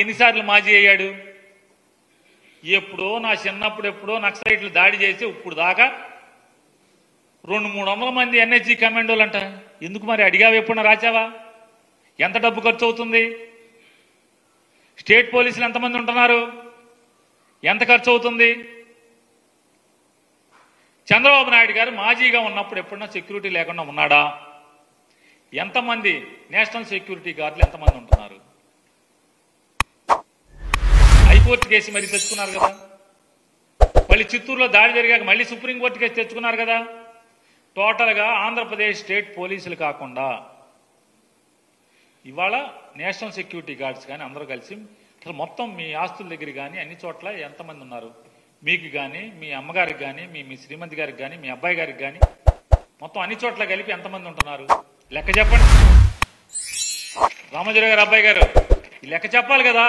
ఎన్నిసార్లు మాజీ అయ్యాడు? ఎప్పుడో నా చిన్నప్పుడు ఎప్పుడో నక్సలైట్లు దాడి చేసి ఇప్పుడు దాకా 200-300 మంది ఎన్ఎస్జీ కమాండోలు అంట. ఎందుకు మరి అడిగావు? ఎప్పుడన్నా రాచావా? ఎంత డబ్బు ఖర్చు అవుతుంది? స్టేట్ పోలీసులు ఎంతమంది ఉంటున్నారు? ఎంత ఖర్చు అవుతుంది? చంద్రబాబు నాయుడు గారు మాజీగా ఉన్నప్పుడు ఎప్పుడన్నా సెక్యూరిటీ లేకుండా ఉన్నాడా? ఎంతమంది నేషనల్ సెక్యూరిటీ గార్డులు ఎంతమంది ఉంటున్నారు? హైకోర్టు కేసు మరి తెచ్చుకున్నారు కదా. మళ్ళీ చిత్తూరులో దాడి జరిగాక మళ్ళీ సుప్రీంకోర్టు కేసు తెచ్చుకున్నారు కదా. టోటల్గా ఆంధ్రప్రదేశ్ స్టేట్ పోలీసులు కాకుండా ఇవాళ నేషనల్ సెక్యూరిటీ గార్డ్స్ కానీ అందరూ కలిసి అసలు మొత్తం మీ ఆస్తుల దగ్గర కానీ అన్ని చోట్ల ఎంతమంది ఉన్నారు? మీకు కానీ, మీ అమ్మగారికి కానీ, మీ శ్రీమతి గారికి కానీ, మీ అబ్బాయి గారికి కానీ మొత్తం అన్ని చోట్ల కలిపి ఎంతమంది ఉంటున్నారు? లెక్క చెప్పండి. రామోజీరావు గారు అబ్బాయి గారు ఈ లెక్క చెప్పాలి కదా.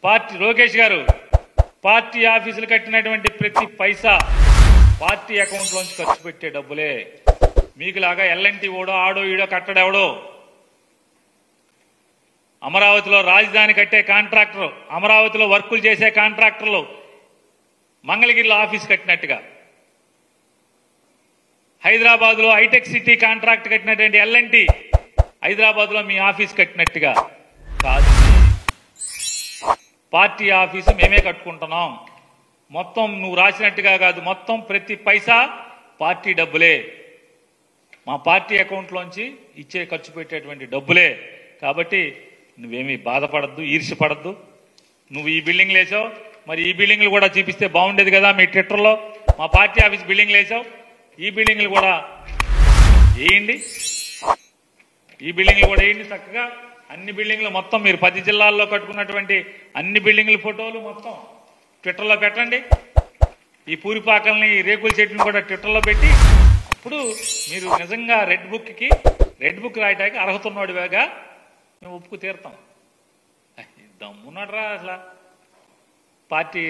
పార్టీ లోకేష్ గారు పార్టీ ఆఫీసులు కట్టినటువంటి ప్రతి పైసా పార్టీ అకౌంట్లోంచి ఖర్చు పెట్టే డబ్బులే. మీకులాగా ఎల్ఎన్టీ ఓడో ఆడో ఈడో కట్టడెవడో. అమరావతిలో రాజధాని కట్టే కాంట్రాక్టర్, అమరావతిలో వర్కులు చేసే కాంట్రాక్టర్లు మంగళగిరిలో ఆఫీస్ కట్టినట్టుగా, హైదరాబాద్ లో హైటెక్ సిటీ కాంట్రాక్ట్ కట్టినటువంటి ఎల్ఎన్టీ హైదరాబాద్ లో మీ ఆఫీస్ కట్టినట్టుగా కాదు. పార్టీ ఆఫీసు మేమే కట్టుకుంటున్నాం. మొత్తం నువ్వు రాసినట్టుగా కాదు, మొత్తం ప్రతి పైసా పార్టీ డబ్బులే. మా పార్టీ అకౌంట్లోంచి ఇచ్చే ఖర్చు పెట్టేటువంటి డబ్బులే. కాబట్టి నువ్వేమీ బాధపడద్దు, ఈర్ష్యపడద్దు. నువ్వు ఈ బిల్డింగ్లు వేసావు, మరి ఈ బిల్డింగ్లు కూడా చూపిస్తే బాగుండేది కదా. మీ ట్విట్టర్లో మా పార్టీ ఆఫీస్ బిల్డింగ్లు వేసావు, ఈ బిల్డింగ్లు కూడా వేయండి. ఈ బిల్డింగ్లు కూడా వేయండి చక్కగా. అన్ని బిల్డింగ్లు మొత్తం మీరు 10 జిల్లాల్లో కట్టుకున్నటువంటి అన్ని బిల్డింగ్ల ఫోటోలు మొత్తం ట్విట్టర్లో పెట్టండి. ఈ పూరిపాకల్ని, ఈ రేకుల చెట్టుని కూడా ట్విట్టర్లో పెట్టి అప్పుడు మీరు నిజంగా రెడ్ బుక్ రాయటానికి అర్హత ఉన్నవాడిగా మేము ఒప్పుకు తీరుతాం. దమ్మున్నాడు రా అసలు. పార్టీ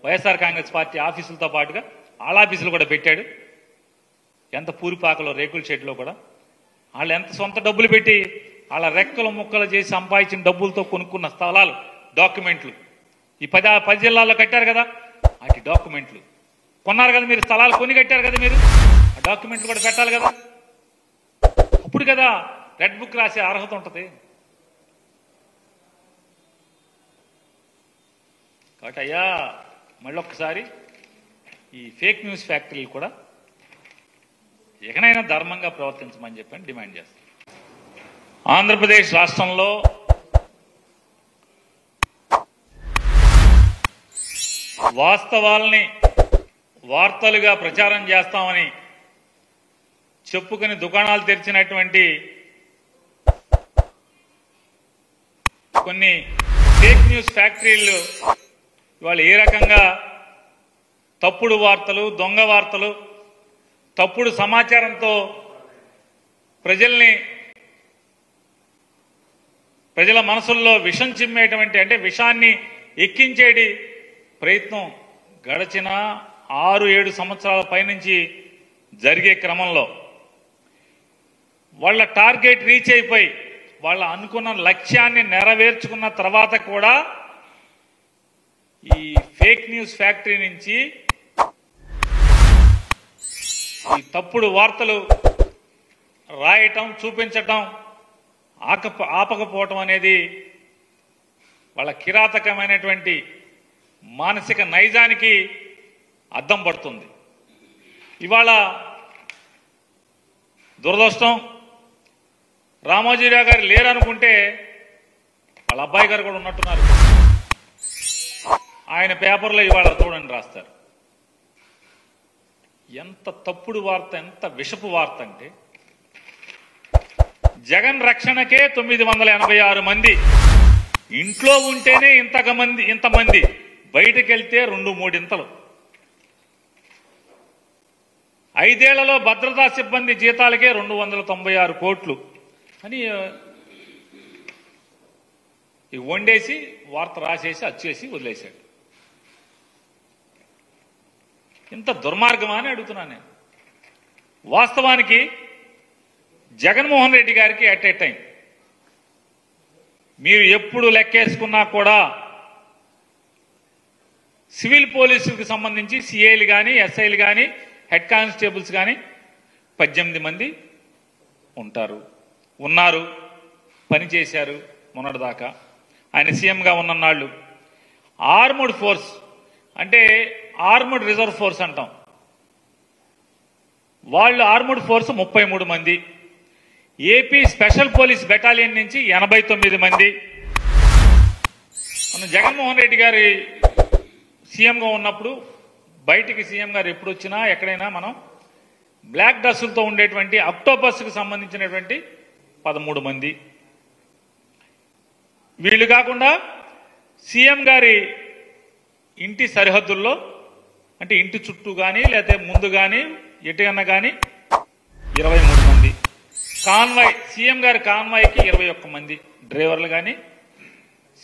వైఎస్ఆర్ కాంగ్రెస్ పార్టీ ఆఫీసులతో పాటుగా వాళ్ళ ఆఫీసులు కూడా పెట్టాడు. ఎంత పూరిపాకలో రేకుల షెడ్లో కూడా వాళ్ళు ఎంత సొంత డబ్బులు పెట్టి వాళ్ళ రెక్కలు ముక్కలు చేసి సంపాదించిన డబ్బులతో కొనుక్కున్న స్థలాలు, డాక్యుమెంట్లు ఈ 10 జిల్లాల్లో కట్టారు కదా. వాటి డాక్యుమెంట్లు కొన్నారు కదా మీరు, స్థలాలు కొని కట్టారు కదా మీరు, ఆ డాక్యుమెంట్లు కూడా పెట్టాలి కదా. అప్పుడు కదా రెడ్ బుక్ రాసే అర్హత ఉంటుంది. కాబట్టి అయ్యా మళ్ళొక్కసారి ఈ ఫేక్ న్యూస్ ఫ్యాక్టరీలు కూడా ఎకనైనా ధర్మంగా ప్రవర్తించమని చెప్పని డిమాండ్ చేస్తాం. ఆంధ్రప్రదేశ్ రాష్ట్రంలో వాస్తవాల్ని వార్తలుగా ప్రచారం చేస్తామని చెప్పుకుని దుకాణాలు తెరిచినటువంటి కొన్ని ఫేక్ న్యూస్ ఫ్యాక్టరీలు ఇవాళ ఏ రకంగా తప్పుడు వార్తలు, దొంగ వార్తలు, తప్పుడు సమాచారంతో ప్రజల మనసుల్లో విషం చిమ్మేటువంటి, అంటే విషాన్ని ఎక్కించేటి ప్రయత్నం గడిచిన 6-7 సంవత్సరాల పైనుంచి జరిగే క్రమంలో వాళ్ళ టార్గెట్ రీచ్ అయిపోయి వాళ్ళ అనుకున్న లక్ష్యాన్ని నెరవేర్చుకున్న తర్వాత కూడా ఈ ఫేక్ న్యూస్ ఫ్యాక్టరీ నుంచి ఈ తప్పుడు వార్తలు రాయటం, చూపించటం ఆపకపోవటం అనేది వాళ్ళ కిరాతకమైనటువంటి మానసిక నైజానికి అద్దం పడుతుంది. ఇవాళ దురదృష్టం రామోజీరావు గారు లేరనుకుంటే వాళ్ళ అబ్బాయి గారు కూడా ఉన్నట్టున్నారు. ఆయన పేపర్లో ఇవాళ చూడండి రాస్తారు. ఎంత తప్పుడు వార్త, ఎంత విషపు వార్త అంటే జగన్ రక్షణకే 986 మంది, ఇంట్లో ఉంటేనే ఇంతమంది, బయటకు వెళ్తే 2-3 5 ఏళ్లలో భద్రతా సిబ్బంది జీతాలకే 296 కోట్లు అని వండేసి వార్త రాసేసి అచ్చేసి వదిలేశాడు. ఇంత దుర్మార్గమా అని అడుగుతున్నాను నేను. వాస్తవానికి జగన్మోహన్ రెడ్డి గారికి అట్ ఏ టైం మీరు ఎప్పుడు లెక్కేసుకున్నా కూడా సివిల్ పోలీసులకు సంబంధించి సిఐలు కానీ ఎస్ఐలు కానీ హెడ్ కానిస్టేబుల్స్ కానీ 18 మంది ఉన్నారు, పనిచేశారు మొన్నటిదాకా. ఆయన సీఎంగా ఉన్ననాళ్ళు ఆర్మడ్ ఫోర్స్ అంటే ఆర్మడ్ రిజర్వ్ ఫోర్స్ అంటాం, వాళ్ళు ఆర్మడ్ ఫోర్స్ 33 మంది, ఏపీ స్పెషల్ పోలీస్ బెటాలియన్ నుంచి 89 మంది. మన జగన్మోహన్ రెడ్డి గారి సీఎంగా ఉన్నప్పుడు బయటికి సీఎం గారు ఎప్పుడు వచ్చినా ఎక్కడైనా మనం బ్లాక్ డ్రెస్సులతో ఉండేటువంటి అక్టోపస్కి సంబంధించినటువంటి 13 మంది. వీళ్ళు కాకుండా సీఎం గారి ఇంటి సరిహద్దుల్లో అంటే ఇంటి చుట్టూ కానీ లేకపోతే ముందు కానీ ఎటుకన్నా కానీ 23 మంది. కాన్వాయ్ సీఎం గారి కాన్వాయ్కి 21 మంది డ్రైవర్లు కానీ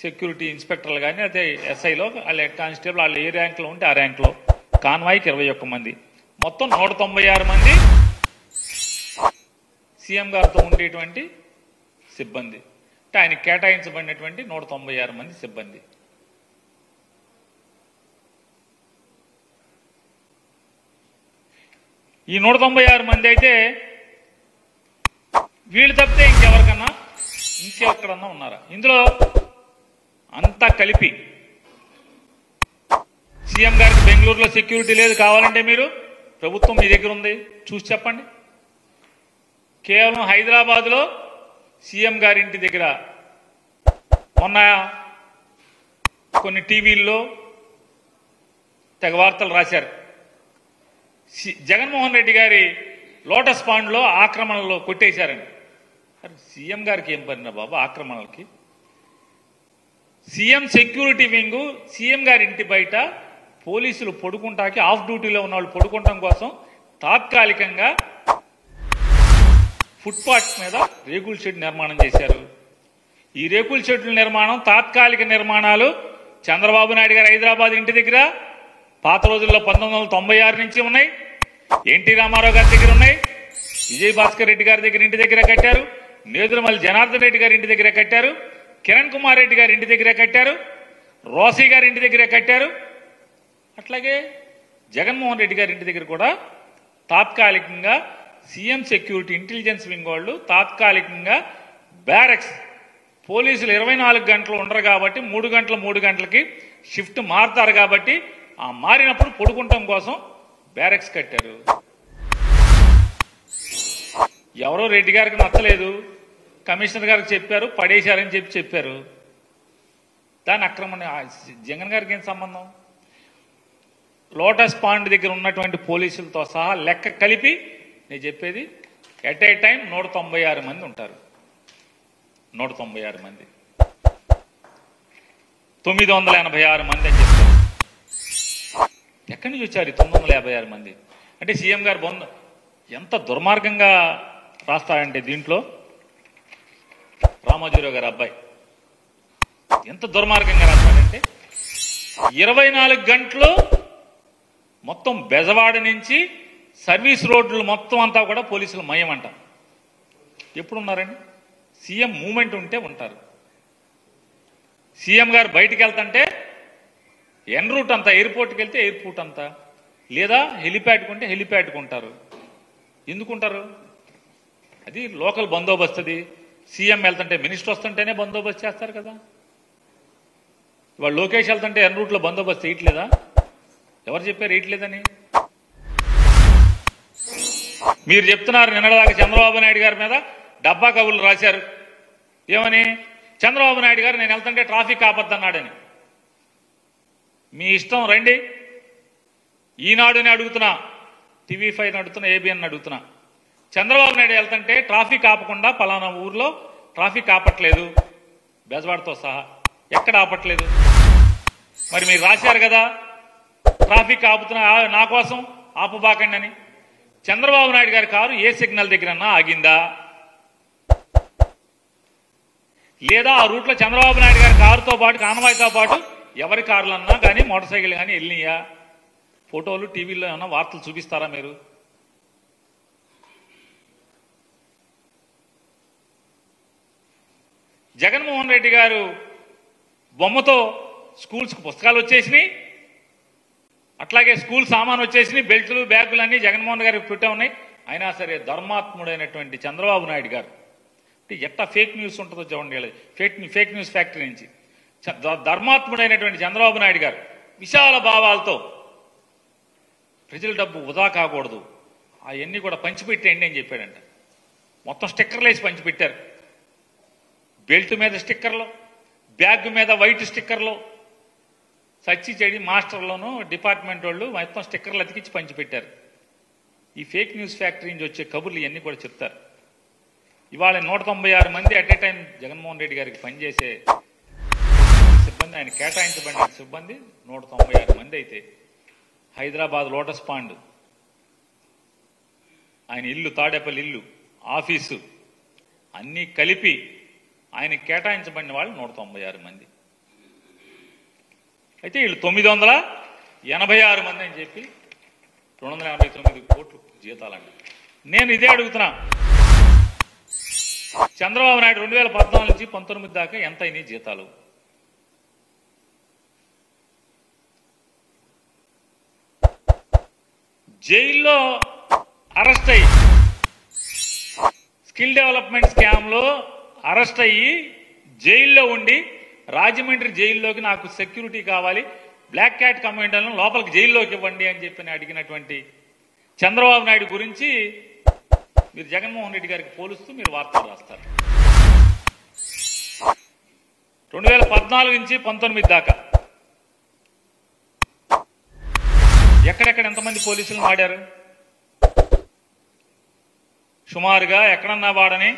సెక్యూరిటీ ఇన్స్పెక్టర్లు కానీ అయితే ఎస్ఐలో వాళ్ళ హెడ్ కానిస్టేబుల్ వాళ్ళు ఏ ర్యాంక్లో ఉంటే ఆ ర్యాంక్లో కాన్వాయ్కి 21 మంది. మొత్తం 196 మంది సీఎం గారితో ఉండేటువంటి సిబ్బంది. అంటే ఆయన కేటాయించబడినటువంటి 196 మంది సిబ్బంది. ఈ 196 మంది అయితే వీళ్ళు తప్పితే ఇంకెక్కడన్నా ఉన్నారా? ఇందులో అంతా కలిపి సీఎం గారికి బెంగళూరులో సెక్యూరిటీ లేదు, కావాలంటే మీరు ప్రభుత్వం మీ దగ్గర ఉంది చూసి చెప్పండి. కేవలం హైదరాబాద్లో సీఎం గారి ఇంటి దగ్గర మొన్న కొన్ని టీవీల్లో తెగ వార్తలు రాశారు. జగన్మోహన్ రెడ్డి గారి లోటస్ పాండ్లో ఆక్రమణలో కొట్టేశారని. సీఎం గారికి ఏం పడినా బాబు ఆక్రమణలకి? సీఎం సెక్యూరిటీ వింగ్ సీఎం గారి ఇంటి బయట పోలీసులు పడుకుంటాకి ఆఫ్ డ్యూటీలో ఉన్న వాళ్ళు పడుకుంటాం కోసం తాత్కాలికంగా ఫుట్పాత్ మీద రేకుల షెడ్ నిర్మాణం చేశారు. ఈ రేకుల షెడ్ల నిర్మాణం తాత్కాలిక నిర్మాణాలు చంద్రబాబు నాయుడు గారు హైదరాబాద్ ఇంటి దగ్గర పాత రోజుల్లో 1996 నుంచి ఉన్నాయి, ఎన్టీ రామారావు గారి దగ్గర ఉన్నాయి, విజయభాస్కర్ రెడ్డి గారి దగ్గర ఇంటి దగ్గర కట్టారు, నేదురుమల్లి జనార్దన్ రెడ్డి గారి ఇంటి దగ్గర కట్టారు, కిరణ్ కుమార్ రెడ్డి గారి ఇంటి దగ్గర కట్టారు, రోసీ గారి ఇంటి దగ్గర కట్టారు. అట్లాగే జగన్మోహన్ రెడ్డి గారి ఇంటి దగ్గర కూడా తాత్కాలికంగా సీఎం సెక్యూరిటీ ఇంటెలిజెన్స్ వింగ్ వాళ్ళు తాత్కాలికంగా బ్యారక్స్ పోలీసులు 24 గంటలు ఉండరు కాబట్టి 3 గంటలకి షిఫ్ట్ మారుతారు కాబట్టి ఆ మారినప్పుడు పడుకుంటాం కోసం బ్యారక్స్ కట్టారు. ఎవరో రెడ్డి గారికి నచ్చలేదు, కమిషనర్ గారికి చెప్పారు, పడేశారని చెప్పారు. దాని అక్రమణ జగన్ గారికి ఏం సంబంధం? లోటస్ పాండ్ దగ్గర ఉన్నటువంటి పోలీసులతో సహా లెక్క కలిపి నేను చెప్పేది ఎట్ ఏ టైం 196 మంది ఉంటారు. 196 మంది 986 మంది అని చెప్తారు. ఎక్కడి నుంచి వచ్చారు 956 మంది? అంటే సీఎం గారు ఎంత దుర్మార్గంగా రాస్తారంటే దీంట్లో రామోజీరావు గారి అబ్బాయి ఎంత దుర్మార్గంగా రాస్తాడంటే 24 గంటలు మొత్తం బెజవాడ నుంచి సర్వీస్ రోడ్లు మొత్తం అంతా కూడా పోలీసులు మయమంట. ఎప్పుడున్నారండి? సీఎం మూమెంట్ ఉంటే ఉంటారు. సీఎం గారు బయటికి వెళ్తుంటే ఎన్ రూట్ అంతా, ఎయిర్పోర్ట్కి వెళ్తే ఎయిర్పోర్ట్ అంతా, లేదా హెలిప్యాడ్కి ఉంటే హెలిప్యాడ్కి ఉంటారు. ఎందుకుంటారు? అది లోకల్ బందోబస్తు. అది సీఎం వెళ్తుంటే మినిస్టర్ వస్తుంటేనే బందోబస్తు చేస్తారు కదా. ఇవాళ లోకేష్ వెళ్తుంటే ఎన్ రూట్లో బందోబస్తు వేయట్లేదా? ఎవరు చెప్పారు వేయట్లేదని? మీరు చెప్తున్నారు నిన్నటిదాకా చంద్రబాబు నాయుడు గారి మీద డబ్బా కబుర్లు రాశారు. ఏమని? చంద్రబాబు నాయుడు గారు నేను వెళ్తుంటే ట్రాఫిక్ ఆపద్దన్నాడని. మీ ఇష్టం, రండి. ఈనాడుని అడుగుతున్నా, TV5 అడుగుతున్నా, ABN అడుగుతున్నా. చంద్రబాబు నాయుడు వెళ్తుంటే ట్రాఫిక్ ఆపకుండా పలానా ఊర్లో ట్రాఫిక్ ఆపట్లేదు, బెజవాడతో సహా ఎక్కడ ఆపట్లేదు. మరి మీరు రాశారు కదా ట్రాఫిక్ ఆపుతున్నా నా కోసం ఆపబాకండి అని. చంద్రబాబు నాయుడు గారి కారు ఏ సిగ్నల్ దగ్గరన్నా ఆగిందా? లేదా ఆ రూట్లో చంద్రబాబు నాయుడు గారి కారుతో పాటు కాన్వాయ్తో పాటు ఎవరి కార్లన్నా కానీ మోటార్ సైకిల్ కానీ వెళ్ళినాయా? ఫోటోలు టీవీలో ఏమన్నా వార్తలు చూపిస్తారా మీరు? జగన్మోహన్ రెడ్డి గారు బొమ్మతో స్కూల్స్కి పుస్తకాలు వచ్చేసినాయి, అట్లాగే స్కూల్ సామాన్ వచ్చేసినాయి, బెల్టులు బ్యాగులు అన్నీ జగన్మోహన్ గారికి పెట్టే ఉన్నాయి. అయినా సరే ధర్మాత్ముడైనటువంటి చంద్రబాబు నాయుడు గారు అంటే ఎట్టా ఫేక్ న్యూస్ ఉంటుందో చూడండి, ఫేక్ న్యూస్ ఫ్యాక్టరీ నుంచి ధర్మాత్ముడైనటువంటి చంద్రబాబు నాయుడు గారు విశాల భావాలతో ప్రజల డబ్బు వృధా కాకూడదు, అవన్నీ కూడా పంచిపెట్టేయండి అని చెప్పాడంట. మొత్తం స్టిక్కర్లు వేసి పంచిపెట్టారు. బెల్ట్ మీద స్టిక్కర్లు, బ్యాగ్ మీద వైట్ స్టిక్కర్లు, సచ్చి చెడి మాస్టర్లోనూ డిపార్ట్మెంట్ వాళ్ళు మొత్తం స్టిక్కర్లు అతికించి పంచిపెట్టారు. ఈ ఫేక్ న్యూస్ ఫ్యాక్టరీ నుంచి వచ్చే కబుర్లు ఇవన్నీ కూడా చెప్తారు. ఇవాళ 196 మంది at a time Jaganmohan Reddy గారికి పనిచేసే సిబ్బంది, ఆయన కేటాయించబడిన సిబ్బంది 196 మంది అయితే హైదరాబాద్ లోటస్ పాండ్, ఆయన ఇల్లు, తాడేపల్లి ఇల్లు, ఆఫీసు అన్నీ కలిపి ఆయన కేటాయించబడిన వాళ్ళు 196 మంది. అయితే వీళ్ళు 986 మంది అని చెప్పి 289 కోట్లు జీతాలండి. నేను ఇదే అడుగుతున్నా, చంద్రబాబు నాయుడు 2014 నుంచి 19 దాకా ఎంత అయినాయి జీతాలు? జైల్లో అరెస్ట్ అయ్యి స్కిల్ డెవలప్మెంట్ స్కామ్లో అరెస్ట్ అయ్యి జైల్లో ఉండి రాజమండ్రి జైల్లోకి నాకు సెక్యూరిటీ కావాలి, బ్లాక్ క్యాట్ కమాండర్లను లోపలికి జైల్లోకి ఇవ్వండి అని చెప్పి అడిగినటువంటి చంద్రబాబు నాయుడు గురించి మీరు జగన్మోహన్ రెడ్డి గారికి పోలుస్తూ మీరు వార్తలు రాస్తారు. 2014 నుంచి 19 దాకా ఎక్కడెక్కడ ఎంతమంది పోలీసులను వాడారు? సుమారుగా ఎక్కడన్నా వాడని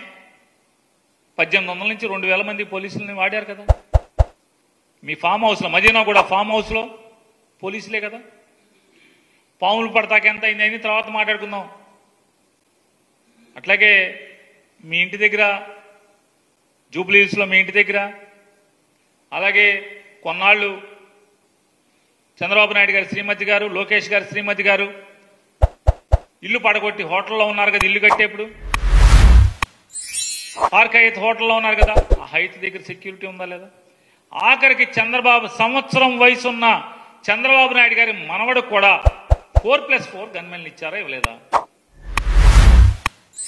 1800 నుంచి 2000 మంది పోలీసులని వాడారు కదా. మీ ఫామ్ హౌస్లో, మదీనా కూడా ఫామ్ హౌస్లో పోలీసులే కదా. పాములు పడతాక ఎంత అయింది అని తర్వాత మాట్లాడుకుందాం. అట్లాగే మీ ఇంటి దగ్గర, జూబ్లీహిల్స్లో మీ ఇంటి దగ్గర, అలాగే కొన్నాళ్ళు చంద్రబాబు నాయుడు గారి శ్రీమతి గారు, లోకేష్ గారి శ్రీమతి గారు ఇల్లు పడగొట్టి హోటల్లో ఉన్నారు కదా, ఇల్లు కట్టేప్పుడు పార్క్ హైత్ హోటల్లో ఉన్నారు కదా, ఆ హైత్ దగ్గర సెక్యూరిటీ ఉందా లేదా? ఆఖరికి సంవత్సరం వయసున్న చంద్రబాబు నాయుడు గారి మనవడు కూడా 4+4 గన్మెన్లు ఇచ్చారా ఇవ్వలేదా?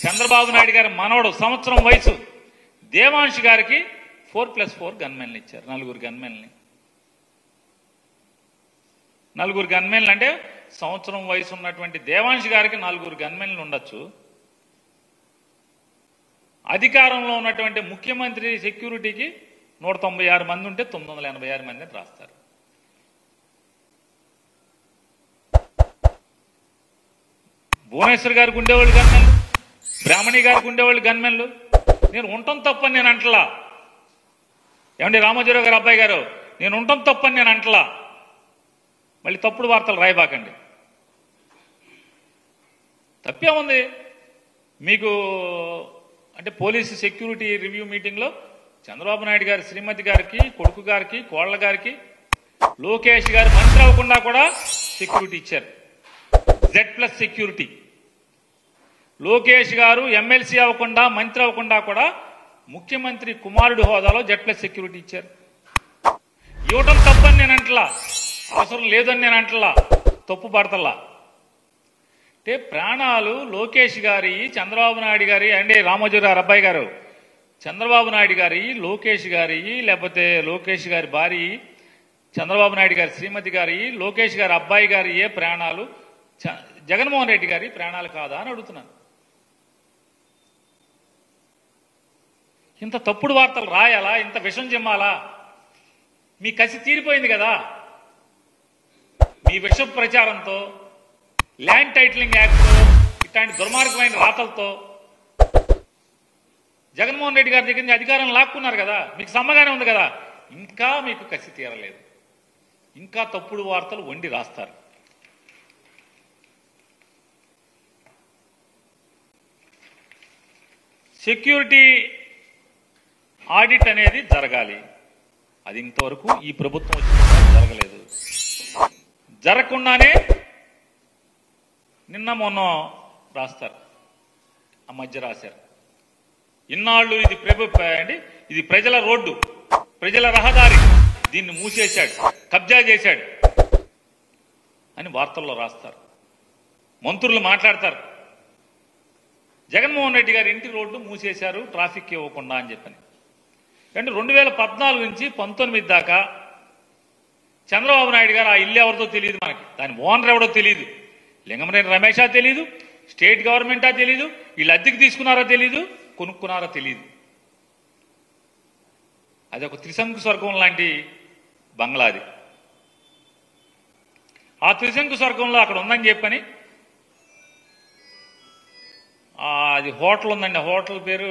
చంద్రబాబు నాయుడు గారి మనవడు సంవత్సరం వయసు దేవాంశ్ గారికి 4+4 గన్మెన్లు ఇచ్చారు. 4 గన్మెన్లని. 4 గన్మెన్లు అంటే సంవత్సరం వయసు ఉన్నటువంటి దేవాంశ్ గారికి 4 గన్మెన్లు ఉండొచ్చు. అధికారంలో ఉన్నటువంటి ముఖ్యమంత్రి సెక్యూరిటీకి 196 మంది ఉంటే 986 మందిని రాస్తారు. భువనేశ్వర్ గారికి ఉండేవాళ్ళు గన్మెన్లు, బ్రాహ్మణి గారికి ఉండేవాళ్ళు గన్మెన్లు. నేను ఉండటం తప్పని నేను అంటలా. ఏమండి రామోజీరావు గారు అబ్బాయి గారు, నేను ఉండటం తప్పని నేను అంటలా. మళ్ళీ తప్పుడు వార్తలు రాయబాకండి. తప్పేముంది మీకు అంటే పోలీసు సెక్యూరిటీ రివ్యూ మీటింగ్లో చంద్రబాబు నాయుడు గారి శ్రీమతి గారికి, కొడుకు గారికి, కోళ్ల గారికి, లోకేష్ గారు మంత్రి అవ్వకుండా కూడా సెక్యూరిటీ ఇచ్చారు. Z+ security. లోకేష్ గారు ఎమ్మెల్సీ అవ్వకుండా, మంత్రి అవ్వకుండా కూడా ముఖ్యమంత్రి కుమారుడు హోదాలో Z+ సెక్యూరిటీ ఇచ్చారు. ఇవ్వటం తప్పని నేను అంటలా, అవసరం లేదని నేను అంటలా, తప్పు పడతల్లా. అంటే ప్రాణాలు లోకేష్ గారి, చంద్రబాబు నాయుడు గారి, అంటే రామోజీరావు అబ్బాయి గారు, చంద్రబాబు నాయుడు గారి, లోకేష్ గారి, లేకపోతే లోకేష్ గారి భార్య, చంద్రబాబు నాయుడు గారి శ్రీమతి గారి, లోకేష్ గారి అబ్బాయి గారి ఏ ప్రాణాలు జగన్మోహన్ రెడ్డి గారి ప్రాణాలు కాదా అని అడుగుతున్నాను. ఇంత తప్పుడు వార్తలు రాయాలా? ఇంత విషం చిమ్మాలా? మీ కసి తీరిపోయింది కదా. మీ విష ప్రచారంతో, ల్యాండ్ టైటిలింగ్ యాక్ట్తో, ఇట్లాంటి దుర్మార్గమైన రాతలతో జగన్మోహన్ రెడ్డి గారి దగ్గర నుంచి అధికారం లాక్కున్నారు కదా. మీకు సమ్మగానే ఉంది కదా. ఇంకా మీకు కసి తీరలేదు. ఇంకా తప్పుడు వార్తలు వండి రాస్తారు. సెక్యూరిటీ ఆడిట్ అనేది జరగాలి. అది ఇంతవరకు ఈ ప్రభుత్వం వచ్చిన జరగలేదు. జరగకుండానే నిన్న మొన్న రాస్తారు, ఆ మధ్య రాశారు. ఇన్నాళ్ళు ఇది ప్రజల రోడ్డు, ప్రజల రహదారి, దీన్ని మూసేశాడు, కబ్జా చేశాడు అని వార్తల్లో రాస్తారు. మంత్రులు మాట్లాడతారు, జగన్మోహన్ రెడ్డి గారి ఇంటి రోడ్డు మూసేశారు ట్రాఫిక్ ఇవ్వకుండా అని చెప్పని. అంటే 2014 నుంచి 19 దాకా చంద్రబాబు నాయుడు గారు ఆ ఇల్లు ఎవరితో తెలియదు, మనకి దాని ఓనర్ ఎవడో తెలియదు, లింగమనేని రమేషా తెలీదు, స్టేట్ గవర్నమెంటా తెలీదు, వీళ్ళు అద్దెకి తీసుకున్నారో తెలీదు, కొనుక్కున్నారో తెలీదు. అది ఒక త్రిశంకు స్వర్గం లాంటి బంగ్లాది. ఆ త్రిశంకు స్వర్గంలో అక్కడ ఉందని చెప్పని అది హోటల్ ఉందండి, ఆ హోటల్ పేరు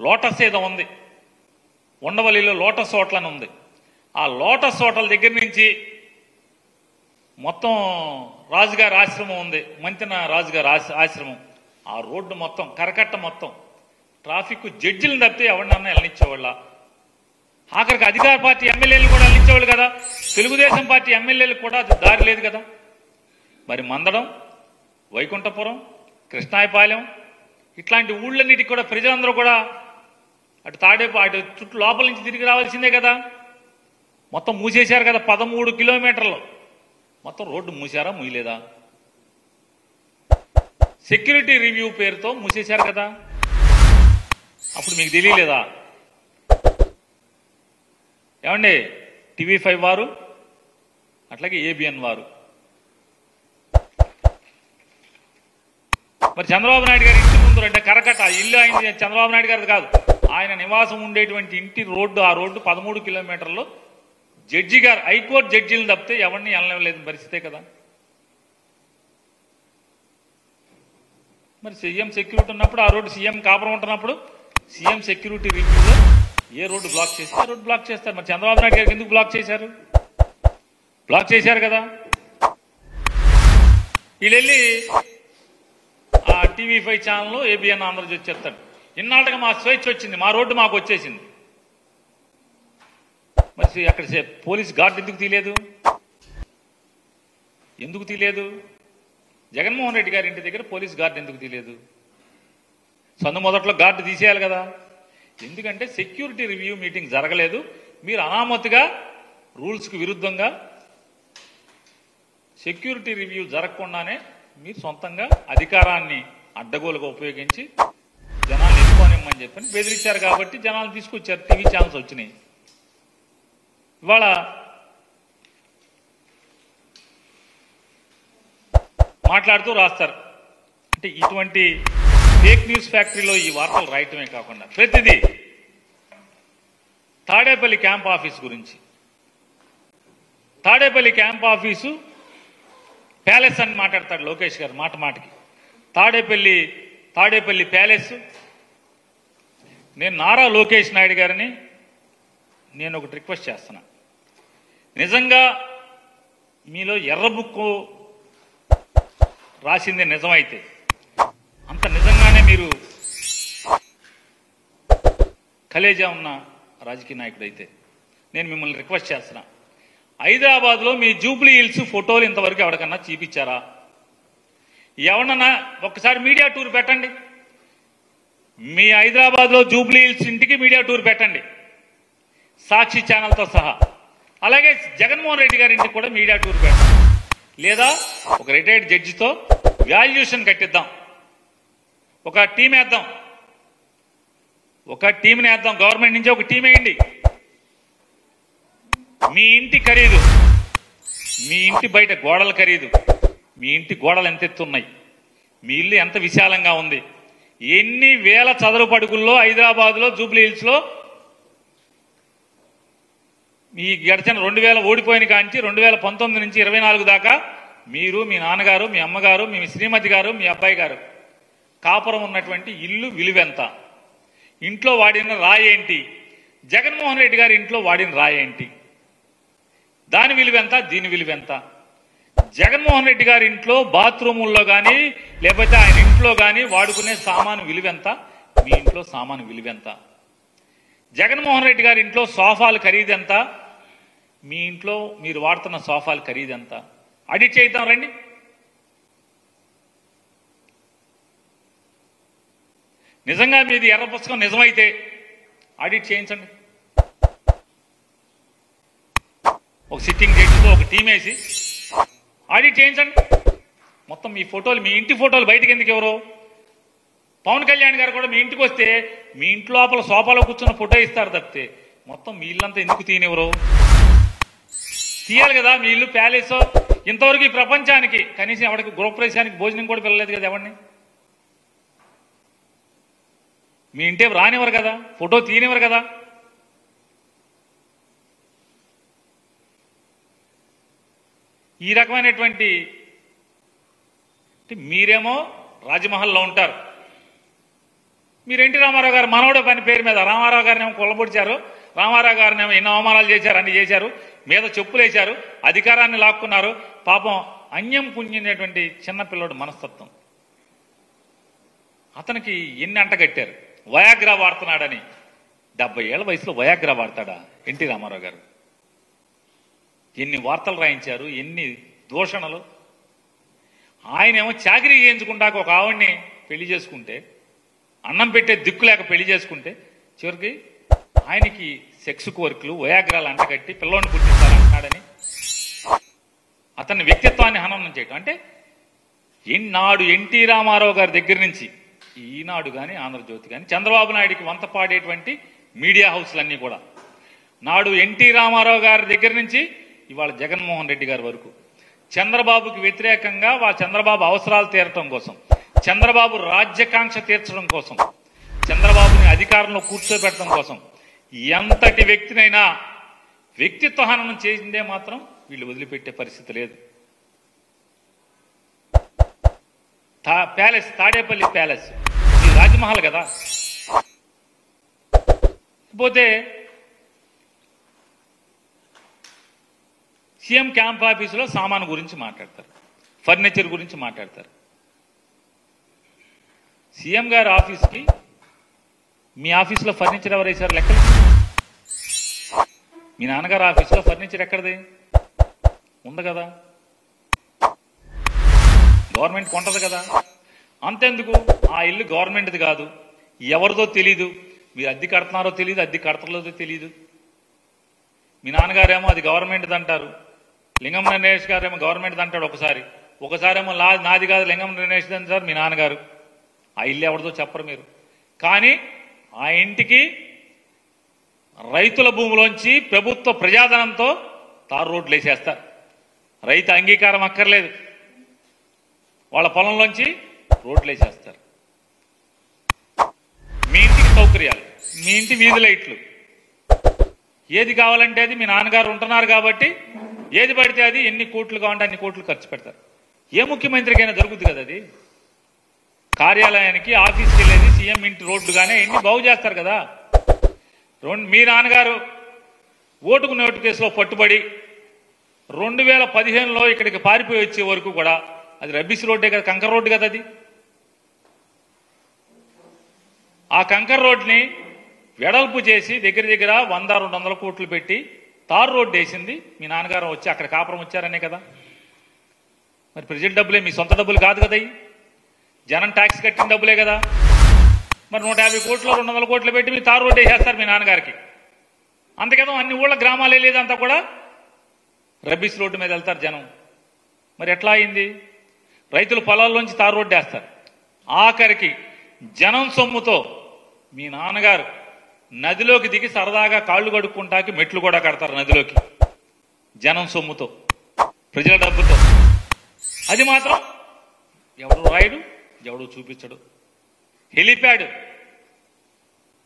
లోటస్ ఏదో ఉంది, ఉండవల్లిలో లోటస్ హోటల్ అని ఉంది. ఆ లోటస్ హోటల్ దగ్గర నుంచి మొత్తం రాజుగారి ఆశ్రమం ఉంది, మంతెన రాజుగారి ఆశ్రమం, ఆ రోడ్డు మొత్తం కరకట్ట మొత్తం ట్రాఫిక్ జడ్జిలను తప్పితే ఎవరినన్నా వెళ్ళనిచ్చేవాళ్ళ. ఆఖరికి అధికార పార్టీ ఎమ్మెల్యేలు కూడా వెళ్ళించేవాళ్ళు కదా, తెలుగుదేశం పార్టీ ఎమ్మెల్యేలకు కూడా అది దారి లేదు కదా. మరి మందడం, వైకుంఠపురం, కృష్ణాయపాలెం ఇట్లాంటి ఊళ్ళన్నిటికి కూడా ప్రజలందరూ కూడా అటు చుట్టూ లోపల నుంచి తిరిగి రావాల్సిందే కదా. మొత్తం మూసేశారు కదా, 13 కిలోమీటర్లు మొత్తం రోడ్డు మూసారా, మూయలేదా? సెక్యూరిటీ రివ్యూ పేరుతో మూసేశారు కదా, అప్పుడు మీకు తెలియలేదా? ఏమండి, TV5 వారు అట్లాగే ABN వారు. మరి చంద్రబాబు నాయుడు గారి ఇంటి ముందు అంటే కరకట్ట ఇల్లు ఆయన చంద్రబాబు నాయుడు గారిది కాదు, ఆయన నివాసం ఉండేటువంటి ఇంటి రోడ్డు, ఆ రోడ్డు 13 కిలోమీటర్లు జడ్జి గారు, హైకోర్టు జడ్జీలు తప్పితే ఎవరిని వెళ్ళలేని పరిస్థితే కదా. మరి సీఎం సెక్యూరిటీ ఉన్నప్పుడు ఆ రోడ్డు, సీఎం కాపురం ఉంటున్నప్పుడు సీఎం సెక్యూరిటీ రివ్యూలో ఏ రోడ్డు బ్లాక్ చేస్తే ఆ రోడ్డు బ్లాక్ చేస్తారు. మరి చంద్రబాబు నాయుడు గారికి ఎందుకు బ్లాక్ చేశారు? బ్లాక్ చేశారు కదా. వీళ్ళెళ్ళి ఆ TV5 ఛానల్ ABN ఆంధ్రజ్యోతి చెప్తాడు, ఇన్నాళ్ళగా మా స్వేచ్ఛ వచ్చింది, మా రోడ్డు మాకు వచ్చేసింది. మరి అక్కడ పోలీస్ గార్డు ఎందుకు తీయలేదు? ఎందుకు తీయలేదు? జగన్మోహన్ రెడ్డి గారి ఇంటి దగ్గర పోలీస్ గార్డు ఎందుకు తీయలేదు? సందు మొదట్లో గార్డు తీసేయాలి కదా. ఎందుకంటే సెక్యూరిటీ రివ్యూ మీటింగ్ జరగలేదు, మీరు అనామతిగా రూల్స్కి విరుద్ధంగా సెక్యూరిటీ రివ్యూ జరగకుండానే మీరు సొంతంగా అధికారాన్ని అడ్డగోలుగా ఉపయోగించి జనాలు ఎక్కువనిమ్మని చెప్పని బెదిరించారు కాబట్టి జనాలు తీసుకొచ్చారు, టీవీ ఛానల్స్ వచ్చినాయి. ఇవాళ మాట్లాడుతూ రాస్తారు. అంటే ఇటువంటి ఫేక్ న్యూస్ ఫ్యాక్టరీలో ఈ వార్తలు రాయటమే కాకుండా ప్రతిదీ తాడేపల్లి క్యాంప్ ఆఫీస్ గురించి, తాడేపల్లి క్యాంప్ ఆఫీసు ప్యాలెస్ అని మాట్లాడతాడు లోకేష్ గారు మాటకి. తాడేపల్లి ప్యాలెస్. నేను నారా లోకేష్ నాయుడు గారిని నేను ఒకటి రిక్వెస్ట్ చేస్తున్నా, నిజంగా మీలో ఎర్ర బుక్కు రాసింది నిజమైతే, అంత నిజంగానే మీరు కలేజా ఉన్న రాజకీయ నాయకుడైతే నేను మిమ్మల్ని రిక్వెస్ట్ చేస్తున్నా, హైదరాబాద్లో మీ జూబ్లీ హిల్స్ ఫోటోలు ఇంతవరకు ఎవరికన్నా చూపించారా? ఎవరన్నా ఒక్కసారి మీడియా టూర్ పెట్టండి, మీ హైదరాబాద్లో జూబ్లీ హిల్స్ ఇంటికి మీడియా టూర్ పెట్టండి, సాక్షి ఛానల్తో సహా. అలాగే జగన్మోహన్ రెడ్డి గారి ఇంటికి కూడా మీడియా టూర్ పెట్టండి. లేదా ఒక రిటైర్డ్ జడ్జితో వాల్యుయేషన్ కట్టిద్దాం, ఒక టీం వేద్దాం, ఒక టీంని వేద్దాం, గవర్నమెంట్ నుంచి ఒక టీం వేయండి. మీ ఇంటి ఖరీదు, మీ ఇంటి బయట గోడల ఖరీదు, మీ ఇంటి గోడలు ఎంత ఎత్తున్నాయి, మీ ఇల్లు ఎంత విశాలంగా ఉంది, ఎన్ని వేల చదరపు అడుగుల్లో హైదరాబాద్లో జూబ్లీ హిల్స్లో ఈ గడిచిన 2000 ఓడిపోయిన కాంచి 2019 నుంచి 24 దాకా మీరు, మీ నాన్నగారు, మీ అమ్మగారు, మీ శ్రీమతి గారు, మీ అబ్బాయి గారు కాపురం ఉన్నటువంటి ఇల్లు విలువెంత, ఇంట్లో వాడిన రాయేంటి, జగన్మోహన్ రెడ్డి గారి ఇంట్లో వాడిన రాయేంటి, దాని విలువెంత, దీని విలువెంత, జగన్మోహన్ రెడ్డి గారి ఇంట్లో బాత్రూముల్లో కానీ లేకపోతే ఆయన ఇంట్లో కానీ వాడుకునే సామాను విలువెంత, మీ ఇంట్లో సామాను విలువెంత, జగన్మోహన్ రెడ్డి గారి ఇంట్లో సోఫాలు ఖరీదెంత, మీ ఇంట్లో మీరు వాడుతున్న సోఫాలు ఖరీదెంత, ఆడిట్ చేద్దాం రండి. నిజంగా మీది ఎర్ర పుస్తకం నిజమైతే ఆడిట్ చేయించండి. ఒక సిట్టింగ్ జడ్జితో ఒక టీం వేసి ఆడిట్ చేయించండి. మొత్తం మీ ఫోటోలు, మీ ఇంటి ఫోటోలు బయటకు ఎందుకు ఎవరు? పవన్ కళ్యాణ్ గారు కూడా మీ ఇంటికి వస్తే మీ ఇంటి లోపల సోఫాలో కూర్చున్న ఫోటో ఇస్తారు తప్పితే మొత్తం మీ ఇల్లంతా ఎందుకు తీయనివ్వరు? తీయాలి కదా. మీ ఇల్లు ప్యాలెస్. ఇంతవరకు ఈ ప్రపంచానికి కనీసం ఎవరికి గృహప్రవేశానికి భోజనం కూడా పిల్లలేదు కదా ఎవరిని. మీ ఇంటే రానివ్వరు కదా, ఫోటో తీయనివ్వరు కదా. ఈ రకమైనటువంటి మీరేమో రాజమహల్లో ఉంటారు. మీరు ఎన్టీ రామారావు గారు మనవడ పని పేరు మీద రామారావు గారినేమో కొల్లబొడిచారు, రామారావు గారినేమో ఎన్నో అవమానాలు చేశారు, అన్ని చేశారు, మీద చెప్పులేశారు, అధికారాన్ని లాక్కున్నారు. పాపం అన్యం పుణ్యనేటువంటి చిన్నపిల్లడు మనస్తత్వం. అతనికి ఎన్ని అంటగట్టారు, వయాగ్రా వాడుతున్నాడని. 70 ఏళ్ల వయసులో వయాగ్రా వాడతాడా ఎన్టీ రామారావు గారు? ఎన్ని వార్తలు రాయించారు, ఎన్ని దూషణలు. ఆయనేమో చాకరీ చేయించుకుంటాక ఒక ఆవిడ్ని పెళ్లి చేసుకుంటే, అన్నం పెట్టే దిక్కు లేక పెళ్లి చేసుకుంటే చివరికి ఆయనకి సెక్స్ కోరికలు, వయాగ్రాలు అంటగట్టి పిల్లోని పుట్టించాలంటున్నాడని అతని వ్యక్తిత్వాన్ని హననం చేయటం. అంటే నాడు ఎన్టీ రామారావు గారి దగ్గర నుంచి ఈనాడు కానీ, ఆంధ్రజ్యోతి కానీ, చంద్రబాబు నాయుడికి వంత పాడేటువంటి మీడియా హౌస్లన్నీ కూడా నాడు ఎన్టీ రామారావు గారి దగ్గర నుంచి ఇవాళ జగన్మోహన్ రెడ్డి గారి వరకు చంద్రబాబుకి వ్యతిరేకంగా చంద్రబాబు అవసరాలు తీరటం కోసం, చంద్రబాబు రాజ్యకాంక్ష తీర్చడం కోసం, చంద్రబాబుని అధికారంలో కూర్చోబెట్టడం కోసం ఎంతటి వ్యక్తినైనా వ్యక్తిత్వ హననం చేసిందే మాత్రం వీళ్ళు వదిలిపెట్టే పరిస్థితి లేదు. ప్యాలెస్, తాడేపల్లి ప్యాలెస్, ఇది రాజమహల్ కదా. పోతే సీఎం క్యాంప్ ఆఫీసులో సామాను గురించి మాట్లాడతారు, ఫర్నిచర్ గురించి మాట్లాడతారు. సీఎం గారి ఆఫీస్కి మీ ఆఫీసులో ఫర్నిచర్ ఎవరు వేశారు లెక్కలు? మీ నాన్నగారు ఆఫీసులో ఫర్నిచర్ ఎక్కడిది? ఉంది కదా, గవర్నమెంట్ కొంటది కదా. అంతెందుకు, ఆ ఇల్లు గవర్నమెంట్ది కాదు, ఎవరిదో తెలీదు. మీరు అద్దె కడుతున్నారో తెలియదు, అద్దె కడతలేదో తెలియదు. మీ నాన్నగారేమో అది గవర్నమెంట్ది అంటారు, లింగం నరేష్ గారేమో గవర్నమెంట్ది అంటాడు. ఒకసారేమో నాది కాదు లింగం నరేష్ అంటారు మీ నాన్నగారు. ఆ ఇల్లు ఎవరిదో చెప్పరు మీరు. కానీ ఆ ఇంటికి రైతుల భూమిలోంచి ప్రభుత్వ ప్రజాధనంతో తారు రోడ్లు వేసేస్తారు. రైతు అంగీకారం అక్కర్లేదు, వాళ్ళ పొలంలోంచి రోడ్లు వేసేస్తారు. మీ ఇంటికి సౌకర్యాలు, మీ ఇంటి వీధి లైట్లు, ఏది కావాలంటే అది మీ నాన్నగారు ఉంటున్నారు కాబట్టి ఏది పడితే అది ఎన్ని కోట్లు కావాలంటే అన్ని కోట్లు ఖర్చు పెడతారు. ఏ ముఖ్యమంత్రికైనా జరుగుతుంది కదా అది. కార్యాలయానికి, ఆఫీస్కి వెళ్ళేది సీఎం ఇంటి రోడ్డు కానీ ఎన్ని బాగు చేస్తారు కదా. మీ నాన్నగారు ఓటుకు నోటు కేసులో పట్టుబడి 2015లో ఇక్కడికి పారిపోయి వచ్చే వరకు కూడా అది రబ్బీస్ రోడ్డే కదా, కంకర్ రోడ్డు కదా అది. ఆ కంకర్ రోడ్ని వెడల్పు చేసి దగ్గర 100-200 కోట్లు పెట్టి తారు రోడ్డు వేసింది మీ నాన్నగారు వచ్చి అక్కడ కాపురం వచ్చారనే కదా. మరి ప్రజల డబ్బులే, మీ సొంత డబ్బులు కాదు కదా, జనం ట్యాక్స్ కట్టిన డబ్బులే కదా. మరి 150 కోట్లు 200 కోట్లు పెట్టి మీ తారు రోడ్డు వేసేస్తారు మీ నాన్నగారికి. అంతకేదో అన్ని ఊళ్ళ గ్రామాలే లేదంతా కూడా రబ్బీస్ రోడ్డు మీద వెళ్తారు జనం. మరి ఎట్లా అయింది? రైతుల పొలాల్లోంచి తారు రోడ్డు వేస్తారు. ఆఖరికి జనం సొమ్ముతో మీ నాన్నగారు నదిలోకి దిగి సరదాగా కాళ్ళు కడుక్కుంటాకి మెట్లు కూడా కడతారు నదిలోకి, జనం సొమ్ముతో, ప్రజల డబ్బుతో. అది మాత్రం ఎవడు రాయడు, ఎవడు చూపించడు. హెలిప్యాడ్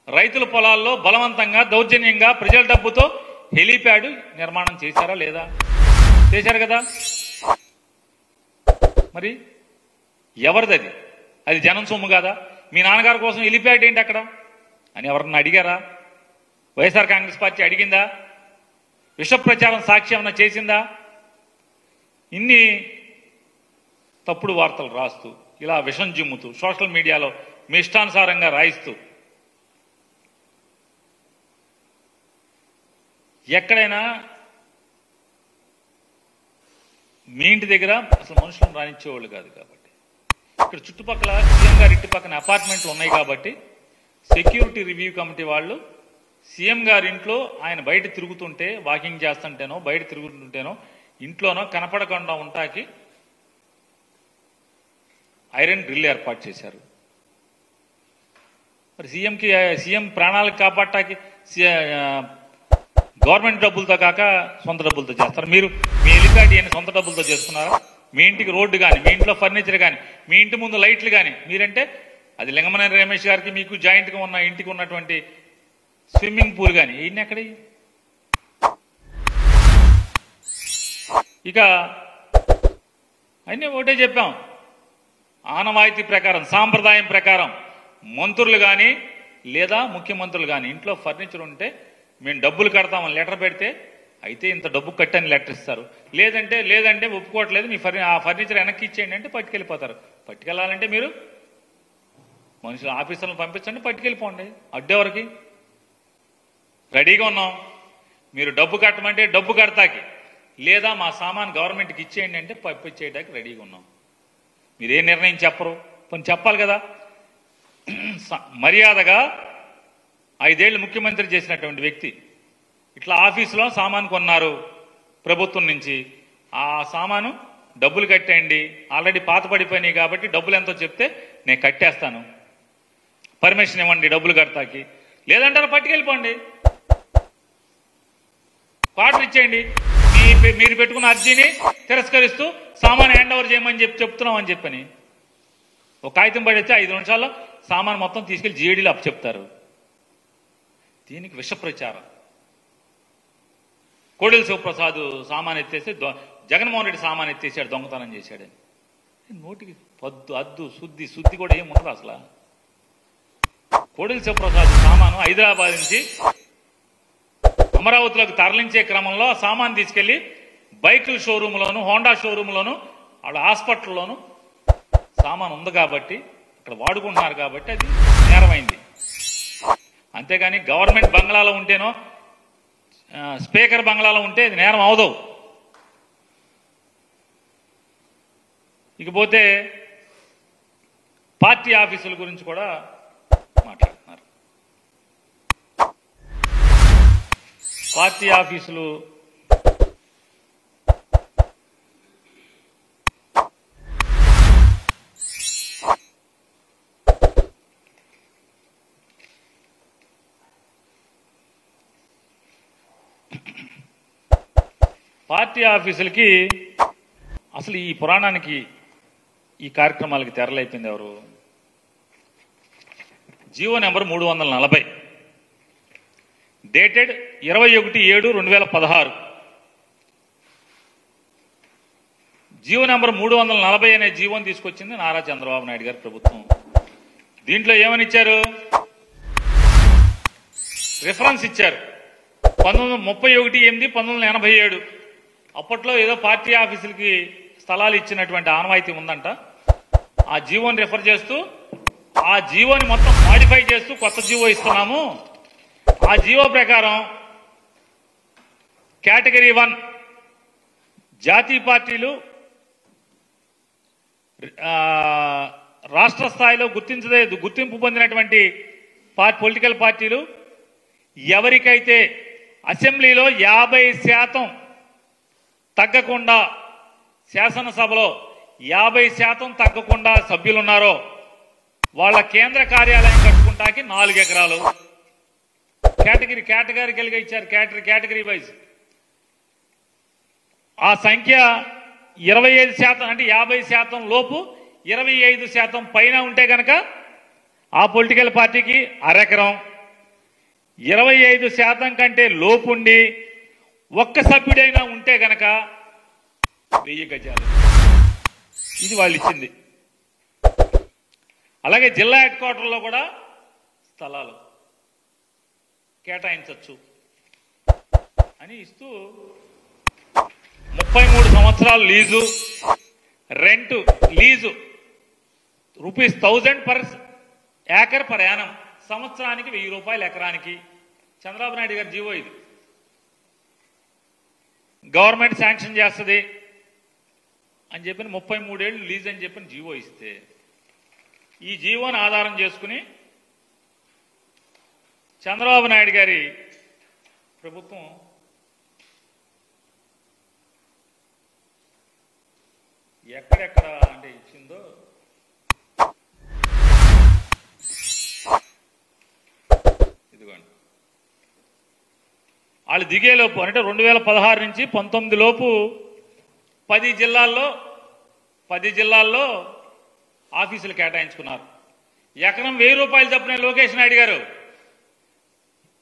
రైతుల పొలాల్లో బలవంతంగా దౌర్జన్యంగా ప్రజల డబ్బుతో హెలిప్యాడ్ నిర్మాణం చేశారా లేదా? చేశారు కదా. మరి ఎవరిది అది? అది జనం సొమ్ము కాదా? మీ నాన్నగారి కోసం హెలిప్యాడ్ ఏంటి అక్కడ అని ఎవరన్నా అడిగారా? వైఎస్ఆర్ కాంగ్రెస్ పార్టీ అడిగిందా? విష ప్రచారం సాక్షి ఏమన్నా చేసిందా? ఇన్ని తప్పుడు వార్తలు రాస్తూ, ఇలా విషం జిమ్ముతూ, సోషల్ మీడియాలో మీ ఇష్టానుసారంగా రాయిస్తూ, ఎక్కడైనా మీ ఇంటి దగ్గర అసలు మనుషులను రానిచ్చేవాళ్ళు కాదు కాబట్టి, ఇక్కడ చుట్టుపక్కల సీఎం గారి ఇంటి పక్కన అపార్ట్మెంట్లు ఉన్నాయి కాబట్టి సెక్యూరిటీ రివ్యూ కమిటీ వాళ్ళు సీఎం గారి ఇంట్లో ఆయన బయట తిరుగుతుంటే, వాకింగ్ చేస్తుంటేనో బయట తిరుగుతుంటేనో ఇంట్లోనో కనపడకుండా ఉంటాకి ఐరన్ డ్రిల్ ఏర్పాటు చేశారు. మరి సీఎం ప్రాణాలకు కాపాడటానికి గవర్నమెంట్ డబ్బులతో కాక సొంత డబ్బులతో చేస్తారు. మీరు మీ హెలిప్యాడ్ సొంత డబ్బులతో చేసుకున్నారా? మీ ఇంటికి రోడ్డు కానీ, మీ ఇంట్లో ఫర్నిచర్ కానీ, మీ ఇంటి ముందు లైట్లు కానీ, మీరంటే అది లింగమనేని రమేష్ గారికి మీకు జాయింట్గా ఉన్న ఇంటికి ఉన్నటువంటి స్విమ్మింగ్ పూల్ కానీ ఇన్ని ఎక్కడి. ఇక అన్నీ ఒకటే చెప్పాం, ఆనవాయితీ ప్రకారం సాంప్రదాయం ప్రకారం మంత్రులు కానీ లేదా ముఖ్యమంత్రులు కానీ ఇంట్లో ఫర్నిచర్ ఉంటే మేము డబ్బులు కడతామని లెటర్ పెడితే అయితే ఇంత డబ్బు కట్టని లెటర్ ఇస్తారు. లేదంటే ఒప్పుకోవట్లేదు, మీ ఆ ఫర్నిచర్ వెనక్కి ఇచ్చేయండి అంటే పట్టుకెళ్ళిపోతారు. పట్టుకెళ్ళాలంటే మీరు మనుషులు ఆఫీసర్లను పంపించండి, పట్టుకెళ్ళిపోండి. అడ్డెవరికి? రెడీగా ఉన్నాం. మీరు డబ్బు కట్టమంటే డబ్బు కడతాకి, లేదా మా సామాన్ గవర్నమెంట్కి ఇచ్చేయండి అంటే పంపించేయడానికి రెడీగా ఉన్నాం. మీరే నిర్ణయం చెప్పరు, కొన్ని చెప్పాలి కదా. మర్యాదగా 5 ఏళ్ళు ముఖ్యమంత్రి చేసినటువంటి వ్యక్తి ఇట్లా ఆఫీసులో సామాను కొన్నారు ప్రభుత్వం నుంచి, ఆ సామాను డబ్బులు కట్టేయండి, ఆల్రెడీ పాత పడిపోయినాయి కాబట్టి డబ్బులు ఎంతో చెప్తే నేను కట్టేస్తాను, పర్మిషన్ ఇవ్వండి డబ్బులు కడతాకి, లేదంటారా పట్టుకెళ్ళిపోండి, క్వార్టర్ ఇచ్చేయండి. మీరు పెట్టుకున్న అర్జీని తిరస్కరిస్తూ సామాన్ హ్యాండ్ ఓవర్ చేయమని చెప్తున్నామని చెప్పని ఒక కాగితం పడితే 5 నిమిషాల్లో సామాన్ మొత్తం తీసుకెళ్లి జీడీలో అప్పచెప్తారు. దీనికి విష ప్రచారం. కోడెల శివప్రసాద్ సామాన్ ఎత్తేస్తే జగన్మోహన్ రెడ్డి సామాన్ ఎత్తేసాడు, దొంగతనం చేశాడని. నోటికి అద్దు శుద్ధి కూడా ఏం ఉండదు అసలు. కోడెల శివప్రసాద్ సామాను హైదరాబాద్ నుంచి అమరావతిలోకి తరలించే క్రమంలో ఆ సామాన్ తీసుకెళ్లి బైకుల షోరూంలోను, హోండా షోరూంలోను, వాళ్ళ హాస్పిటల్లోను సామాన్ ఉంది కాబట్టి అక్కడ వాడుకుంటున్నారు కాబట్టి అది నేరమైంది. అంతేగాని గవర్నమెంట్ బంగ్లాలో ఉంటేనో స్పీకర్ బంగ్లాలో ఉంటే అది నేరం అవదు. ఇకపోతే పార్టీ ఆఫీసుల గురించి కూడా మాట్లాడుతున్నారు. పార్టీ ఆఫీసులు ఆఫీసులకి అసలు ఈ పురాణానికి ఈ కార్యక్రమాలకి తెరలైపోయింది ఎవరు? GO number 340 dated 21/7/2016. GO number 340 అనే జీవోని తీసుకొచ్చింది నారా చంద్రబాబు నాయుడు గారి ప్రభుత్వం. దీంట్లో ఏమని ఇచ్చారు? రిఫరెన్స్ ఇచ్చారు 31/8/1987. అప్పట్లో ఏదో పార్టీ ఆఫీసులకి స్థలాలు ఇచ్చినటువంటి ఆనవాయితీ ఉందంట. ఆ జీవోని రిఫర్ చేస్తూ ఆ జీవోని మొత్తం మాడిఫై చేస్తూ కొత్త జీవో ఇస్తున్నాము. ఆ జీవో ప్రకారం కేటగిరీ 1 జాతీయ పార్టీలు, రాష్ట్ర స్థాయిలో గుర్తింపు పొందినటువంటి పొలిటికల్ పార్టీలు ఎవరికైతే అసెంబ్లీలో 50% తగ్గకుండా, శాసనసభలో 50% తగ్గకుండా సభ్యులున్నారో వాళ్ళ కేంద్ర కార్యాలయం కట్టుకుంటాకి 4 ఎకరాలు. కేటగిరీగా ఇచ్చారు, కేటగిరీ వైజ్. ఆ సంఖ్య 25% అంటే 50% లోపు, 25% పైన ఉంటే కనుక ఆ పొలిటికల్ పార్టీకి అరెకరం. 25% కంటే లోపుండి ఒక్క సభ్యుడైనా ఉంటే గనక 1000 గజాలు. ఇది వాళ్ళు ఇచ్చింది. అలాగే జిల్లా హెడ్ క్వార్టర్లో కూడా స్థలాలు కేటాయించవచ్చు అని ఇస్తూ 33 సంవత్సరాలు lease, rent lease ₹1000 per acre per annum, సంవత్సరానికి ₹1000 ఎకరానికి. చంద్రబాబు నాయుడు గారి జీవో ఇది. గవర్నమెంట్ శాంక్షన్ చేస్తుంది అని చెప్పిన 33 ఏళ్ళు లీజ్ అని చెప్పిన జీవో ఇస్తే, ఈ జీవోని ఆధారం చేసుకుని చంద్రబాబు నాయుడు గారి ప్రభుత్వం ఎక్కడెక్కడ అంటే ఇచ్చిందో ఇదిగోండి. వాళ్ళు దిగేలోపు అంటే 2016 నుంచి 19 లోపు 10 జిల్లాల్లో ఆఫీసులు కేటాయించుకున్నారు. ఎకరం 1000 రూపాయలు చొప్పున లోకేష్ నాయుడు గారు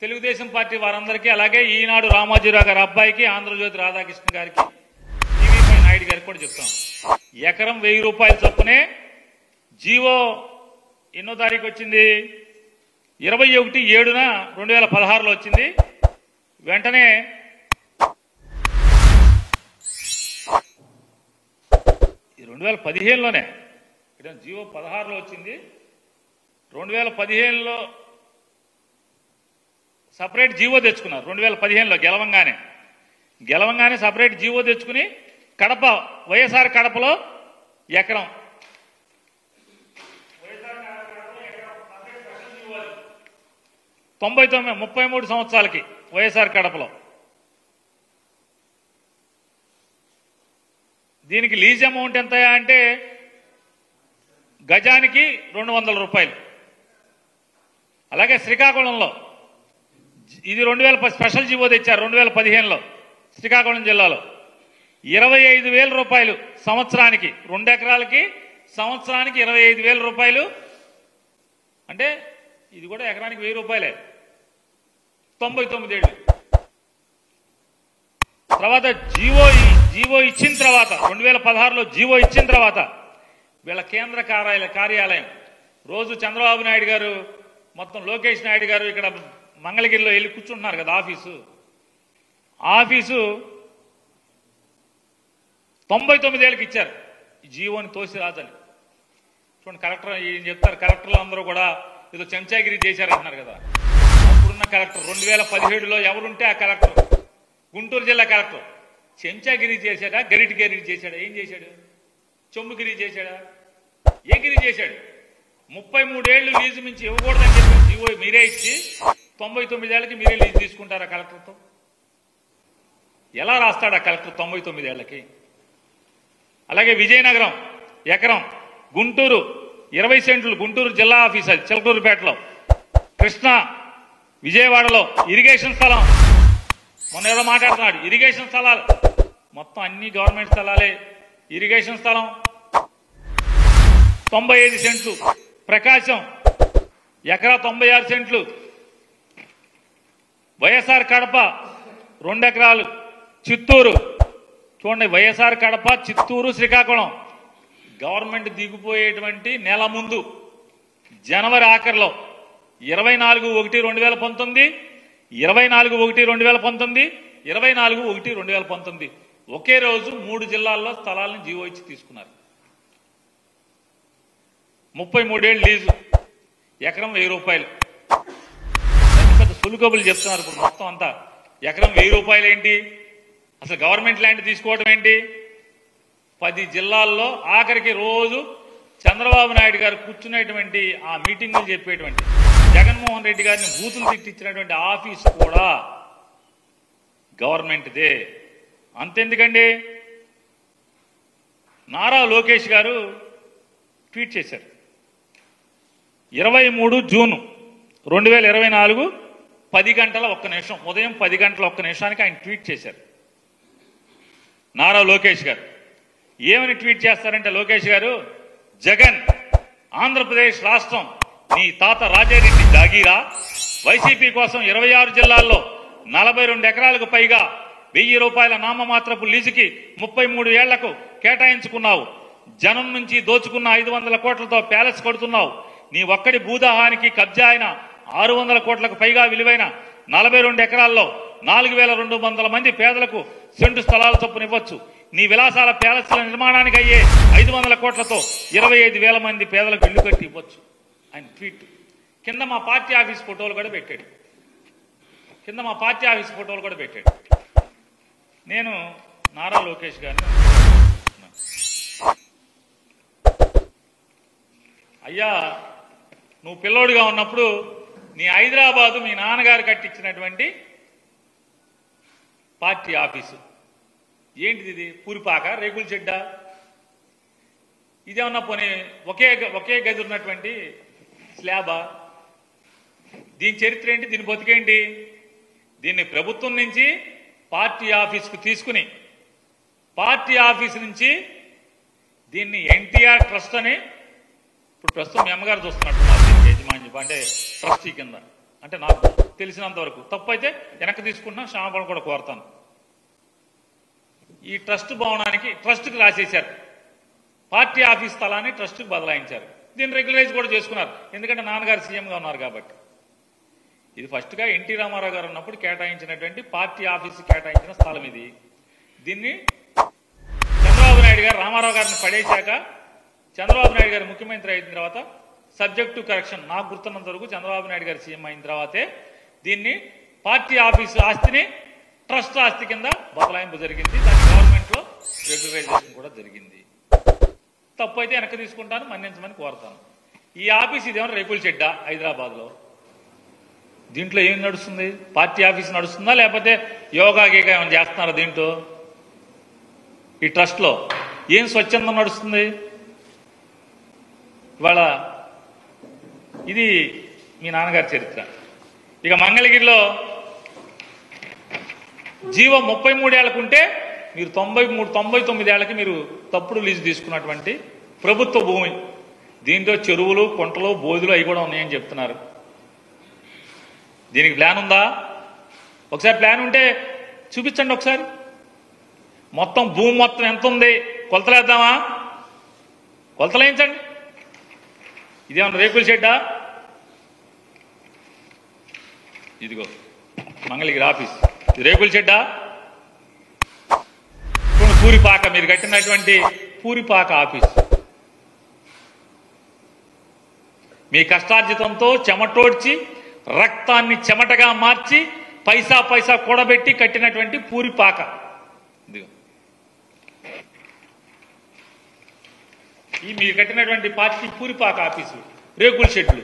తెలుగుదేశం పార్టీ వారందరికీ, అలాగే ఈనాడు రామోజీరావు గారి అబ్బాయికి, ఆంధ్రజ్యోతి రాధాకృష్ణ గారికి, టీవీ నాయుడు గారికి కూడా చెప్తాం. ఎకరం 1000 రూపాయలు చొప్పునే జీవో ఎన్నో తారీఖు వచ్చింది? 21/7 2016లో వచ్చింది. వెంటనే ఈ 2015లోనే జీవో 16లో వచ్చింది. 2015లో సపరేట్ జీవో తెచ్చుకున్నారు. 2015లో గెలవంగానే సపరేట్ జీవో తెచ్చుకుని కడప వైఎస్ఆర్ కడపలో ఎకరం 33 సంవత్సరాలకి వైఎస్ఆర్ కడపలో. దీనికి లీజ్ అమౌంట్ ఎంత అంటే గజానికి 200 రూపాయలు. అలాగే శ్రీకాకుళంలో ఇది 2000 స్పెషల్ జీవో తెచ్చారు 2015లో. శ్రీకాకుళం జిల్లాలో 25,000 రూపాయలు సంవత్సరానికి, 2 ఎకరాలకి సంవత్సరానికి 25,000 రూపాయలు. అంటే ఇది కూడా ఎకరానికి 1000 రూపాయలే. 99 ఏళ్ళు తర్వాత జీవో ఇచ్చిన తర్వాత 2016లో జీవో ఇచ్చిన తర్వాత వీళ్ళ కేంద్ర కార్యాలయం రోజు చంద్రబాబు నాయుడు గారు మొత్తం లోకేష్ నాయుడు గారు ఇక్కడ మంగళగిరిలో వెళ్ళి కూర్చుంటున్నారు కదా ఆఫీసు 99 ఏళ్ళకి ఇచ్చారు ఈ జీవోని తోసిరాజని. చూడండి, కలెక్టర్ ఏం చెప్తారు, కలెక్టర్లు అందరూ కూడా ఏదో చెంచాగిరి చేశారంటున్నారు కదా. అప్పుడున్న కలెక్టర్ 2017లో ఎవరుంటే ఆ కలెక్టర్, గుంటూరు జిల్లా కలెక్టర్ చెంచాగిరి చేశాడా, గరిటిగిరి చేశాడా? ఏం చేశాడు? చొమ్ముగిరి చేశాడా? ఏ గిరి చేశాడు? 33 ఏళ్లు లీజు మించి ఇవ్వకూడదని చెప్పి జీవో మీరే ఇచ్చి 99 ఏళ్ళకి మీరే లీజు తీసుకుంటారా కలెక్టర్తో? ఎలా రాస్తాడు ఆ కలెక్టర్ 99 ఏళ్లకి? అలాగే విజయనగరం ఎకరం, గుంటూరు 20 సెంట్లు, గుంటూరు జిల్లా ఆఫీస్ అది చిలకూరుపేటలో, కృష్ణా విజయవాడలో ఇరిగేషన్ స్థలం. మొన్న ఏదో మాట్లాడుతున్నాడు, ఇరిగేషన్ స్థలాలు మొత్తం అన్ని గవర్నమెంట్ స్థలాలే. ఇరిగేషన్ స్థలం 95 సెంట్లు, ప్రకాశం ఎకరా 96 సెంట్లు, వైఎస్ఆర్ కడప 2 ఎకరాలు, చిత్తూరు చూడండి, వైఎస్ఆర్ కడప, చిత్తూరు, శ్రీకాకుళం గవర్నమెంట్ దిగిపోయేటువంటి నెల ముందు జనవరి ఆఖరిలో 24/1/2019, 24/1/2019, 24/1/2019 ఒకే రోజు 3 జిల్లాల్లో స్థలాలను జీవో ఇచ్చి తీసుకున్నారు. 33 ఏళ్ళు లీజు, ఎకరం 1000 రూపాయలు. పెద్ద సులుకబులు చెప్తున్నారు ఇప్పుడు మొత్తం అంతా. ఎకరం 1000 రూపాయలు ఏంటి? అసలు గవర్నమెంట్ ల్యాండ్ తీసుకోవడం ఏంటి? 10 జిల్లాల్లో ఆఖరికి రోజు చంద్రబాబు నాయుడు గారు కూర్చునేటువంటి ఆ మీటింగులు చెప్పేటువంటి, జగన్మోహన్ రెడ్డి గారిని బూతులు తిట్టించినటువంటి ఆఫీసు కూడా గవర్నమెంట్దే. అంతెందుకండి, నారా లోకేష్ గారు ట్వీట్ చేశారు 23 జూన్ 2024 10:01 ఉదయం 10:01 ఆయన ట్వీట్ చేశారు. నారా లోకేష్ గారు ఏమని ట్వీట్ చేస్తారంటే, లోకేష్ గారు, జగన్ ఆంధ్రప్రదేశ్ రాష్ట్రం నీ తాత రాజారెడ్డి జాగీరా. వైసీపీ కోసం 26 జిల్లాల్లో 42 ఎకరాలకు పైగా 1000 రూపాయల నామమాత్రపు లీజుకి 33 ఏళ్లకు కేటాయించుకున్నావు. జనం నుంచి దోచుకున్న 500 కోట్లతో ప్యాలెస్ కడుతున్నావు. నీ ఒక్కడి భూదాహానికి కబ్జా అయిన 600 కోట్లకు పైగా విలువైన 42 ఎకరాల్లో 4200 మంది పేదలకు సెంటు స్థలాల చొప్పున ఇవ్వచ్చు. నీ విలాసాల ప్యాలెస్ల నిర్మాణానికి అయ్యే 500 కోట్లతో 25,000 మంది పేదలకు ఇల్లు కట్టి ఇవ్వచ్చు. ఆయన ట్వీట్ కింద మా పార్టీ ఆఫీస్ ఫోటోలు కూడా పెట్టాడు. నేను నారా లోకేష్ గారిని, అయ్యా నువ్వు పిల్లోడిగా ఉన్నప్పుడు నీ హైదరాబాదు మీ నాన్నగారు కట్టించినటువంటి పార్టీ ఆఫీసు ఏంటిది? ఇది పూరిపాక, రేకుల చెడ్డ? ఇదేమన్నా పోనీ ఒకే గది ఉన్నటువంటి స్లాబా? దీని చరిత్ర ఏంటి? దీని బతికేంటి? దీన్ని ప్రభుత్వం నుంచి పార్టీ ఆఫీసుకు తీసుకుని పార్టీ ఆఫీసు నుంచి దీన్ని ఎన్టీఆర్ ట్రస్ట్ అని ఇప్పుడు ప్రస్తుతం మీ అమ్మగారు చూస్తున్నట్టున్నారు దీనికి యజమాని అంటే ట్రస్టీ కింద. అంటే నాకు తెలిసినంత వరకు తప్పు అయితే వెనక్కి తీసుకుంటున్నా, క్షమాపణ కూడా కోరుతాను. ఈ ట్రస్ట్ భవనానికి ట్రస్ట్కి రాసేశారు, పార్టీ ఆఫీస్ స్థలాన్ని ట్రస్ట్కి బదలాయించారు. దీన్ని రెగ్యులరైజ్ కూడా చేసుకున్నారు, ఎందుకంటే నాన్నగారు సీఎంగా ఉన్నారు కాబట్టి. ఇది ఫస్ట్గా ఎన్టీ రామారావు గారు ఉన్నప్పుడు కేటాయించినటువంటి పార్టీ ఆఫీసు కేటాయించిన స్థలం ఇది. దీన్ని చంద్రబాబు నాయుడు గారు రామారావు గారిని పడేశాక చంద్రబాబు నాయుడు గారు ముఖ్యమంత్రి అయిన తర్వాత సబ్జెక్ట్ టు కరెక్షన్ నాకు గుర్తున్నంత వరకు చంద్రబాబు నాయుడు గారు సీఎం అయిన తర్వాతే దీన్ని పార్టీ ఆఫీసు ఆస్తిని ట్రస్ట్ ఆస్తి కింద బదలాయింపు జరిగింది. దాని గవర్నమెంట్లో రెగ్యులరైజేషన్ కూడా జరిగింది. తప్పు అయితే వెనక్కి తీసుకుంటాను, మన్నించమని కోరుతాను. ఈ ఆఫీస్ ఇదేమన్నా రేకుల చెడ్డ హైదరాబాద్లో? దీంట్లో ఏం నడుస్తుంది? పార్టీ ఆఫీస్ నడుస్తుందా లేకపోతే యోగా గీగా ఏమైనా చేస్తున్నారా దీంట్లో? ఈ ట్రస్ట్లో ఏం స్వచ్ఛందం నడుస్తుంది ఇవాళ? ఇది మీ నాన్నగారి చరిత్ర. ఇక మంగళగిరిలో జీవో 33 ఏళ్లకుంటే మీరు 99 ఏళ్లకి మీరు తప్పుడు లీజు తీసుకున్నటువంటి ప్రభుత్వ భూమి. దీంట్లో చెరువులు, కుంటలు, బోధులు అవి కూడా ఉన్నాయని చెప్తున్నారు. దీనికి ప్లాన్ ఉందా? ఒకసారి ప్లాన్ ఉంటే చూపించండి ఒకసారి. మొత్తం భూమి మొత్తం ఎంత ఉంది కొలతలేద్దామా? కొలతలేయించండి. ఇదేమన్నా రేకుల షెడ్డా? ఇదిగో మంగళగిరి ఆఫీస్, ఇది రేకుల షెడ్డా? పూరిపాక, మీరు కట్టినటువంటి పూరిపాక ఆఫీస్ మీ కష్టార్జితంతో చెమటోడ్చి రక్తాన్ని చెమటగా మార్చి పైసా కూడబెట్టి కట్టినటువంటి పూరిపాక. ఇదిగో ఈ మీరు కట్టినటువంటి పార్టీ పూరిపాక ఆఫీసు రేకుల షెడ్లు.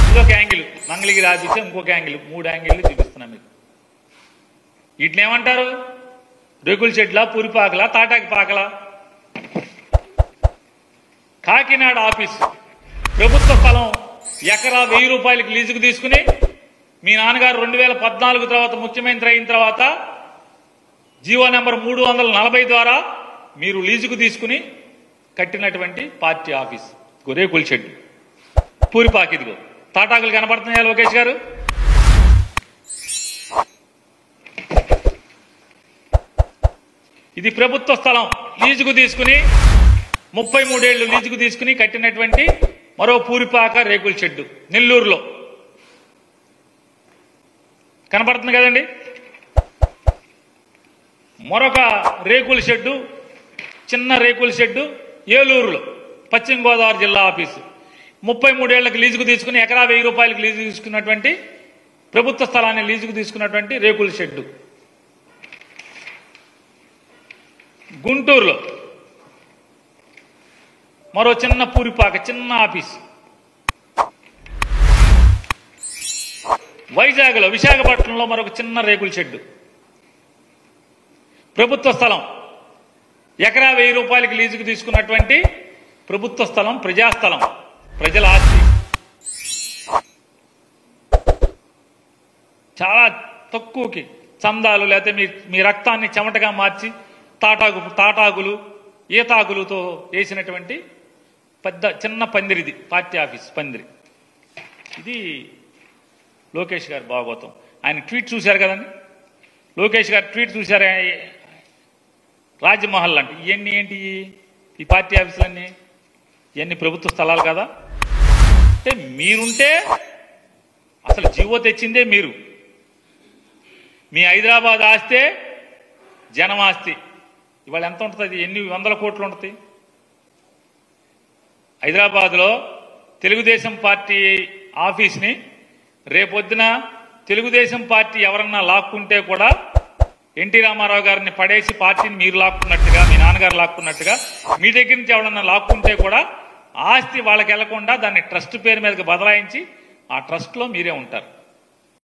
ఇదొక యాంగిల్ మంగళగిరి ఆఫీసు, ఇంకొక యాంగిల్, 3 యాంగిళ్ళు చూపిస్తున్నా మీకు. వీటిని ఏమంటారు? రేకుల షెడ్లా, పూరిపాకలా, తాటాకి పాకలా? కాకినాడ ఆఫీసు ప్రభుత్వ స్థలం ఎకరా 1000 రూపాయలకి లీజుకు తీసుకుని మీ నాన్నగారు 2014 తర్వాత ముఖ్యమంత్రి అయిన తర్వాత జీవో నెంబర్ 340 ద్వారా మీరు లీజుకు తీసుకుని కట్టినటువంటి పార్టీ ఆఫీస్ రేకుల షెడ్ పూరిపాక. ఇదిగో తాటాకులు కనబడుతున్నాయా లోకేష్ గారు? ఇది ప్రభుత్వ స్థలం లీజుకు తీసుకుని 33 ఏళ్లు లీజుకు తీసుకుని కట్టినటువంటి మరో పూరిపాక రేకుల షెడ్డు నెల్లూరులో కనబడుతుంది కదండి. మరొక రేకుల షెడ్డు, చిన్న రేకుల షెడ్డు ఏలూరులో పశ్చిమ గోదావరి జిల్లా ఆఫీసు 33 ఏళ్లకు లీజుకు తీసుకుని ఎకరా 1000 రూపాయలకు లీజు తీసుకున్నటువంటి ప్రభుత్వ స్థలాన్ని లీజుకు తీసుకున్నటువంటి రేకుల షెడ్డు. గుంటూరులో మరో చిన్న పూరిపాక, చిన్న ఆఫీసు. వైజాగ్లో, విశాఖపట్నంలో మరొక చిన్న రేకుల షెడ్డు. ప్రభుత్వ స్థలం ఎకరా 1000 రూపాయలకి లీజుకు తీసుకున్నటువంటి ప్రభుత్వ స్థలం, ప్రజాస్థలం, ప్రజల ఆస్తి. చాలా తక్కువకి చందాలు లేకపోతే మీ రక్తాన్ని చెమటగా మార్చి తాటాకులు ఈతాకులతో వేసినటువంటి చిన్న పందిరిది పార్టీ ఆఫీస్ పందిరి. ఇది లోకేష్ గారి భాగవతం. ఆయన ట్వీట్ చూశారు కదండి, లోకేష్ గారు ట్వీట్ చూశారు. రాజ్మహల్ అంటే ఇవన్నీ ఏంటి? ఈ పార్టీ ఆఫీసులన్నీ ఇవన్నీ ప్రభుత్వ స్థలాలు కదా. అంటే మీరుంటే అసలు జీవో తెచ్చిందే మీరు. మీ హైదరాబాద్ ఆస్తే జనం ఆస్తి. ఇవాళ ఎంత ఉంటుంది? ఎన్ని వందల కోట్లు ఉంటుంది. హైదరాబాద్లో తెలుగుదేశం పార్టీ ఆఫీస్ని రేపొద్దున తెలుగుదేశం పార్టీ ఎవరన్నా లాక్కుంటే కూడా ఎన్టీ రామారావు గారిని పడేసి పార్టీని మీరు లాక్కున్నట్టుగా, మీ నాన్నగారు లాక్కున్నట్టుగా మీ దగ్గర నుంచి ఎవరన్నా లాక్కుంటే కూడా ఆస్తి వాళ్ళకి వెళ్లకుండా దాన్ని ట్రస్ట్ పేరు మీదకి బదలాయించి ఆ ట్రస్ట్లో మీరే ఉంటారు.